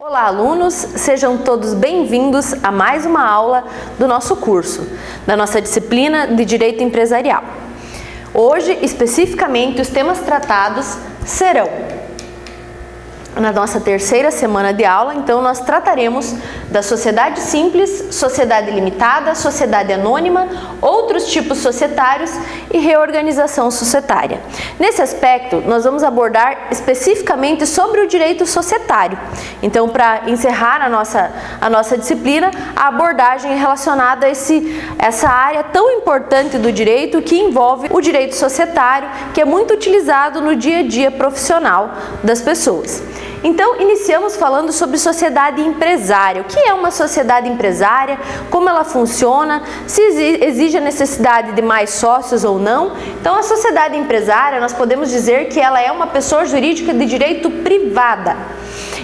Olá, alunos! Sejam todos bem-vindos a mais uma aula do nosso curso, da nossa disciplina de Direito Empresarial. Hoje, especificamente, os temas tratados serão, na nossa terceira semana de aula, então nós trataremos da sociedade simples, sociedade limitada, sociedade anônima, outros tipos societários e reorganização societária. Nesse aspecto, nós vamos abordar especificamente sobre o direito societário. Então, para encerrar a nossa disciplina, a abordagem é relacionada a essa área tão importante do direito que envolve o direito societário, que é muito utilizado no dia a dia profissional das pessoas. Então, iniciamos falando sobre sociedade empresária. O que é uma sociedade empresária? Como ela funciona? Se exige a necessidade de mais sócios ou não? Então, a sociedade empresária, nós podemos dizer que ela é uma pessoa jurídica de direito privada.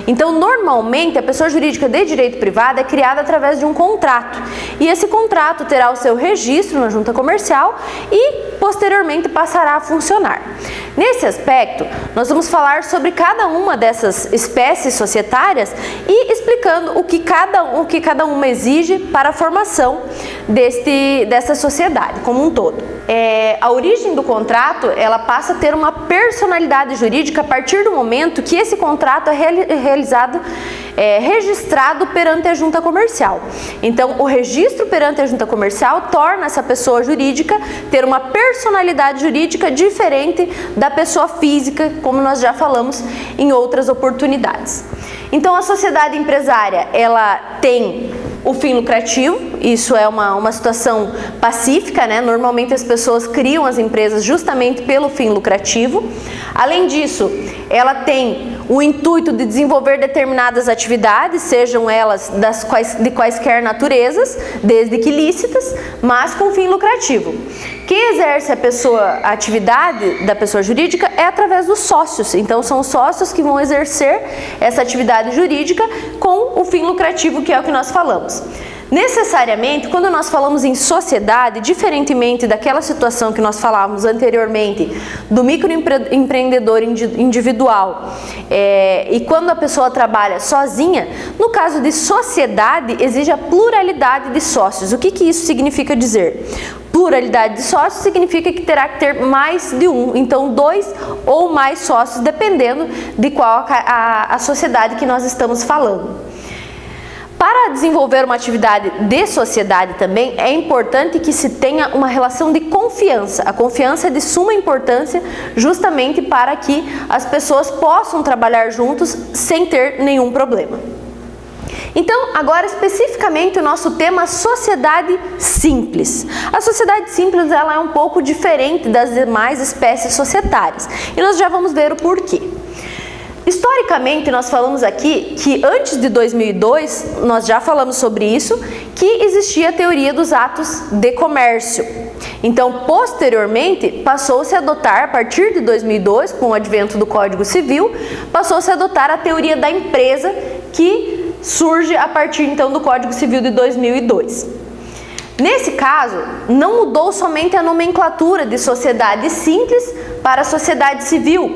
Então, normalmente, a pessoa jurídica de direito privado é criada através de um contrato. E esse contrato terá o seu registro na junta comercial e, posteriormente, passará a funcionar. Nesse aspecto, nós vamos falar sobre cada uma dessas espécies societárias e explicando o que cada uma exige para a formação dessa sociedade como um todo. A origem do contrato, ela passa a ter uma personalidade jurídica a partir do momento que esse contrato é registrado perante a junta comercial. Então, o registro perante a junta comercial torna essa pessoa jurídica ter uma personalidade jurídica diferente da pessoa física, como nós já falamos em outras oportunidades. Então, a sociedade empresária, ela tem o fim lucrativo, isso é uma situação pacífica, né? Normalmente as pessoas criam as empresas justamente pelo fim lucrativo. Além disso, ela tem o intuito de desenvolver determinadas atividades, sejam elas de quaisquer naturezas, desde que lícitas, mas com fim lucrativo. Quem exerce a atividade da pessoa jurídica é através dos sócios. Então, são os sócios que vão exercer essa atividade jurídica com o fim lucrativo, que é o que nós falamos. Necessariamente, quando nós falamos em sociedade, diferentemente daquela situação que nós falávamos anteriormente, do microempreendedor individual, e quando a pessoa trabalha sozinha, no caso de sociedade, exige a pluralidade de sócios. O que isso significa dizer? Pluralidade de sócios significa que terá que ter mais de um, então 2 ou mais sócios, dependendo de qual a sociedade que nós estamos falando. Para desenvolver uma atividade de sociedade também, é importante que se tenha uma relação de confiança. A confiança é de suma importância justamente para que as pessoas possam trabalhar juntos sem ter nenhum problema. Então, agora especificamente o nosso tema sociedade simples. A sociedade simples, ela é um pouco diferente das demais espécies societárias e nós já vamos ver o porquê. Historicamente, nós falamos aqui que antes de 2002, nós já falamos sobre isso, que existia a teoria dos atos de comércio. Então, posteriormente, passou-se a adotar, a partir de 2002, com o advento do Código Civil, passou-se a adotar a teoria da empresa, que surge a partir então do Código Civil de 2002. Nesse caso, não mudou somente a nomenclatura de sociedade simples para sociedade civil.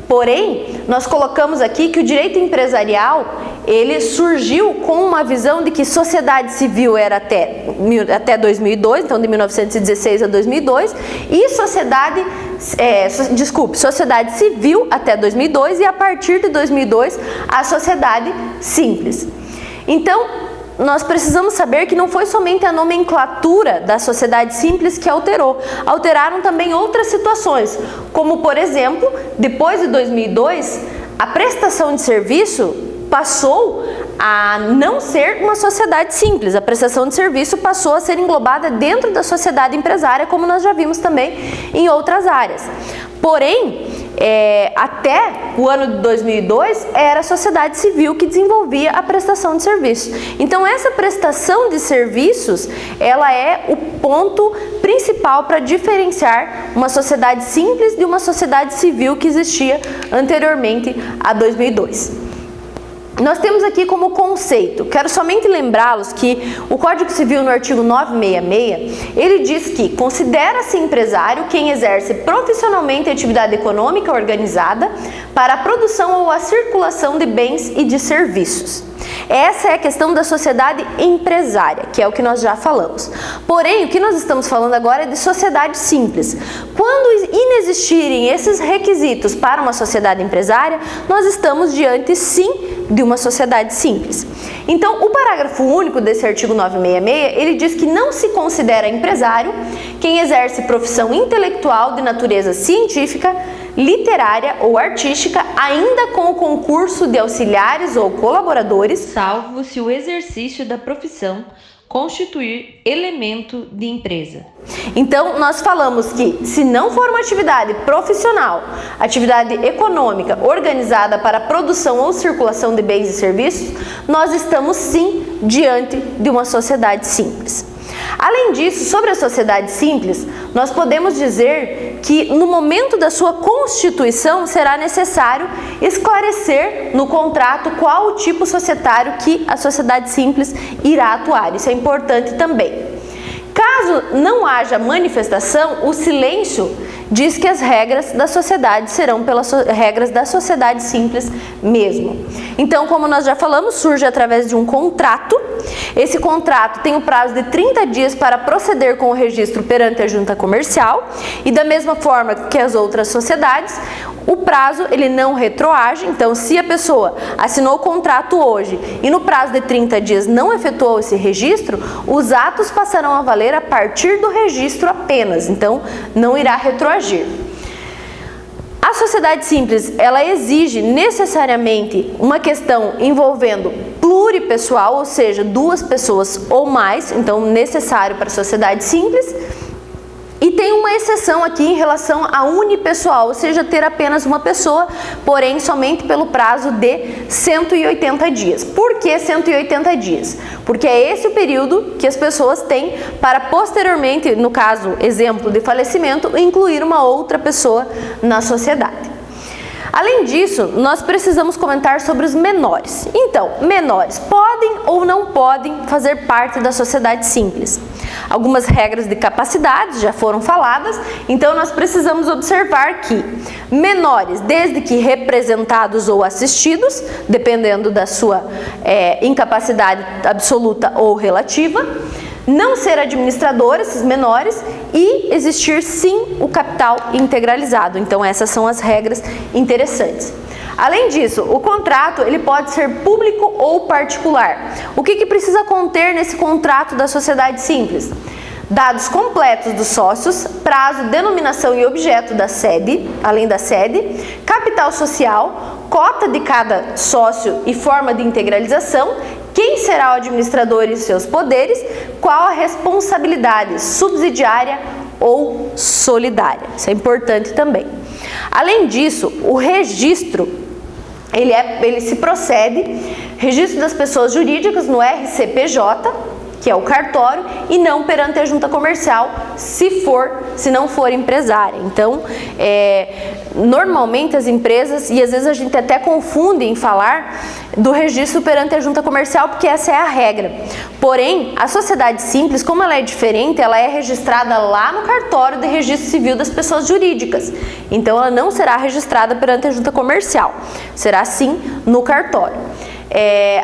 Porém, nós colocamos aqui que o direito empresarial, ele surgiu com uma visão de que sociedade civil era até 2002, então de 1916 a 2002, e sociedade civil até 2002 e a partir de 2002 a sociedade simples. Então, nós precisamos saber que não foi somente a nomenclatura da sociedade simples que alterou. Alteraram também outras situações, como, por exemplo, depois de 2002, a prestação de serviço passou a não ser uma sociedade simples. A prestação de serviço passou a ser englobada dentro da sociedade empresária, como nós já vimos também em outras áreas. Porém, até o ano de 2002, era a sociedade civil que desenvolvia a prestação de serviços. Então, essa prestação de serviços, ela é o ponto principal para diferenciar uma sociedade simples de uma sociedade civil que existia anteriormente a 2002. nós temos aqui como conceito, quero somente lembrá-los que o Código Civil no artigo 966, ele diz que considera-se empresário quem exerce profissionalmente atividade econômica organizada para a produção ou a circulação de bens e de serviços. Essa é a questão da sociedade empresária, que é o que nós já falamos. Porém, o que nós estamos falando agora é de sociedade simples. Quando inexistirem esses requisitos para uma sociedade empresária, nós estamos diante, sim, de uma sociedade simples. Então, o parágrafo único desse artigo 966, ele diz que não se considera empresário quem exerce profissão intelectual de natureza científica, literária ou artística, ainda com o concurso de auxiliares ou colaboradores, salvo se o exercício da profissão constituir elemento de empresa. Então, nós falamos que, se não for uma atividade profissional, atividade econômica organizada para a produção ou circulação de bens e serviços, nós estamos sim diante de uma sociedade simples. Além disso, sobre a sociedade simples, nós podemos dizer que no momento da sua constituição será necessário esclarecer no contrato qual o tipo societário que a sociedade simples irá atuar. Isso é importante também. Caso não haja manifestação, o silêncio diz que as regras da sociedade serão pelas regras da sociedade simples mesmo. Então, como nós já falamos, surge através de um contrato. Esse contrato tem o prazo de 30 dias para proceder com o registro perante a junta comercial e da mesma forma que as outras sociedades, o prazo ele não retroage. Então, se a pessoa assinou o contrato hoje e no prazo de 30 dias não efetuou esse registro, os atos passarão a valer a partir do registro apenas, então não irá retroagir. A sociedade simples, ela exige necessariamente uma questão envolvendo pluripessoal, ou seja, duas pessoas ou mais, então necessário para a sociedade simples. E tem uma exceção aqui em relação a unipessoal, ou seja, ter apenas uma pessoa, porém somente pelo prazo de 180 dias. Por que 180 dias? Porque é esse o período que as pessoas têm para posteriormente, no caso, exemplo de falecimento, incluir uma outra pessoa na sociedade. Além disso, nós precisamos comentar sobre os menores. Então, menores podem ou não podem fazer parte da sociedade simples. Algumas regras de capacidade já foram faladas, então nós precisamos observar que menores, desde que representados ou assistidos, dependendo da sua incapacidade absoluta ou relativa, não ser administrador, esses menores, e existir sim o capital integralizado. Então essas são as regras interessantes. Além disso, o contrato ele pode ser público ou particular. O que precisa conter nesse contrato da sociedade simples? Dados completos dos sócios, prazo, denominação e objeto da sede, além da sede, capital social, cota de cada sócio e forma de integralização, quem será o administrador e seus poderes, qual a responsabilidade subsidiária ou solidária. Isso é importante também. Além disso, o registro, ele se procede, registro das pessoas jurídicas no RCPJ, que é o cartório, e não perante a junta comercial, se não for empresária. Então, normalmente as empresas, e às vezes a gente até confunde em falar do registro perante a junta comercial, porque essa é a regra. Porém, a sociedade simples, como ela é diferente, ela é registrada lá no cartório de registro civil das pessoas jurídicas. Então, ela não será registrada perante a junta comercial, será sim no cartório.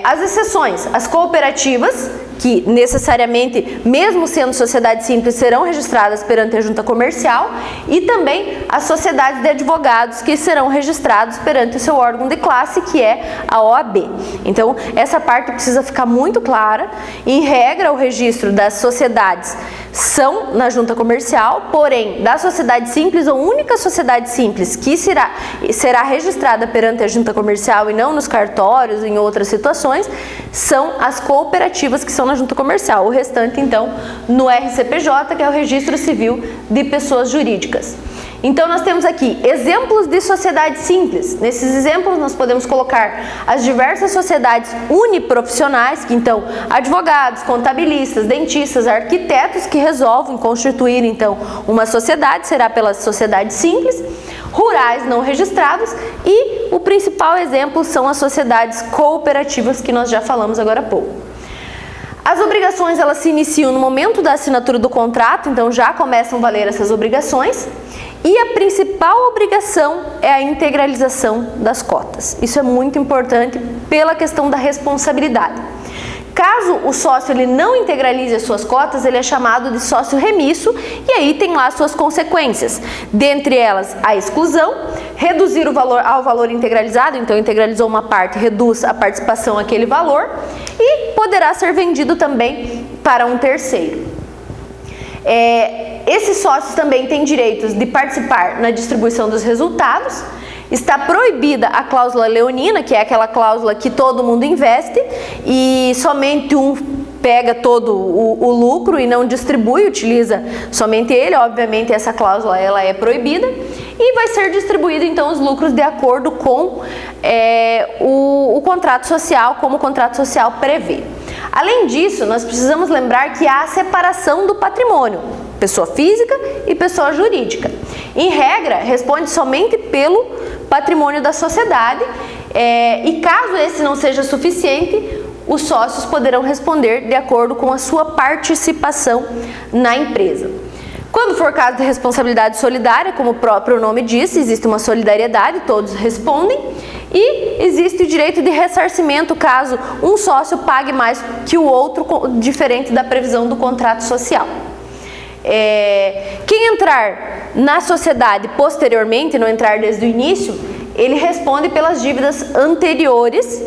As exceções, as cooperativas, que necessariamente, mesmo sendo sociedade simples, serão registradas perante a junta comercial, e também as sociedades de advogados, que serão registrados perante o seu órgão de classe, que é a OAB. Então, essa parte precisa ficar muito clara. Em regra, o registro das sociedades são na junta comercial, porém, da sociedade simples, a única sociedade simples que será registrada perante a junta comercial e não nos cartórios, em outras situações, são as cooperativas que são na junta comercial. O restante, então, no RCPJ, que é o Registro Civil de Pessoas Jurídicas. Então nós temos aqui exemplos de sociedade simples. Nesses exemplos nós podemos colocar as diversas sociedades uniprofissionais, que então advogados, contabilistas, dentistas, arquitetos que resolvem constituir então uma sociedade, será pela sociedade simples, rurais não registrados e o principal exemplo são as sociedades cooperativas que nós já falamos agora há pouco. As obrigações elas se iniciam no momento da assinatura do contrato, então já começam a valer essas obrigações. E a principal obrigação é a integralização das cotas. Isso é muito importante pela questão da responsabilidade. Caso o sócio ele não integralize as suas cotas, ele é chamado de sócio remisso e aí tem lá suas consequências. Dentre elas, a exclusão, reduzir o valor ao valor integralizado, então integralizou uma parte, reduz a participação àquele valor e poderá ser vendido também para um terceiro. Esses sócios também têm direitos de participar na distribuição dos resultados. Está proibida a cláusula leonina, que é aquela cláusula que todo mundo investe e somente um pega todo o lucro e não distribui, utiliza somente ele. Obviamente essa cláusula ela é proibida e vai ser distribuído então os lucros de acordo com o contrato social, como o contrato social prevê. Além disso, nós precisamos lembrar que há a separação do patrimônio, pessoa física e pessoa jurídica. Em regra, responde somente pelo patrimônio da sociedade e caso esse não seja suficiente, os sócios poderão responder de acordo com a sua participação na empresa. Quando for caso de responsabilidade solidária, como o próprio nome diz, existe uma solidariedade, todos respondem, e existe o direito de ressarcimento caso um sócio pague mais que o outro, diferente da previsão do contrato social. Quem entrar na sociedade posteriormente, não entrar desde o início, ele responde pelas dívidas anteriores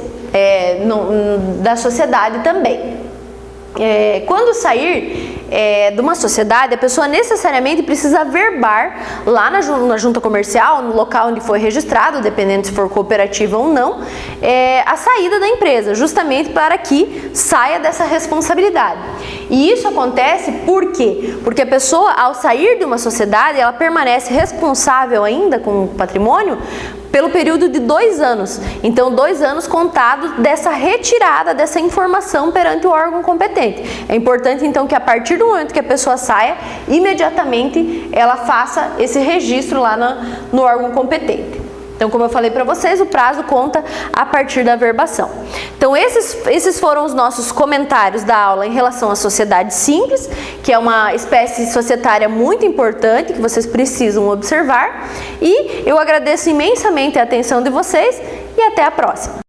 da sociedade também. Quando sair de uma sociedade, a pessoa necessariamente precisa averbar lá na junta comercial, no local onde foi registrado, dependendo se for cooperativa ou não, a saída da empresa, justamente para que saia dessa responsabilidade. E isso acontece por quê? Porque a pessoa, ao sair de uma sociedade, ela permanece responsável ainda com o patrimônio pelo período de 2 anos. Então, 2 anos contados dessa retirada dessa informação perante o órgão competente. É importante, então, que a partir do momento que a pessoa saia, imediatamente ela faça esse registro lá no órgão competente. Então, como eu falei para vocês, o prazo conta a partir da averbação. Então, esses foram os nossos comentários da aula em relação à sociedade simples, que é uma espécie societária muito importante que vocês precisam observar. E eu agradeço imensamente a atenção de vocês e até a próxima.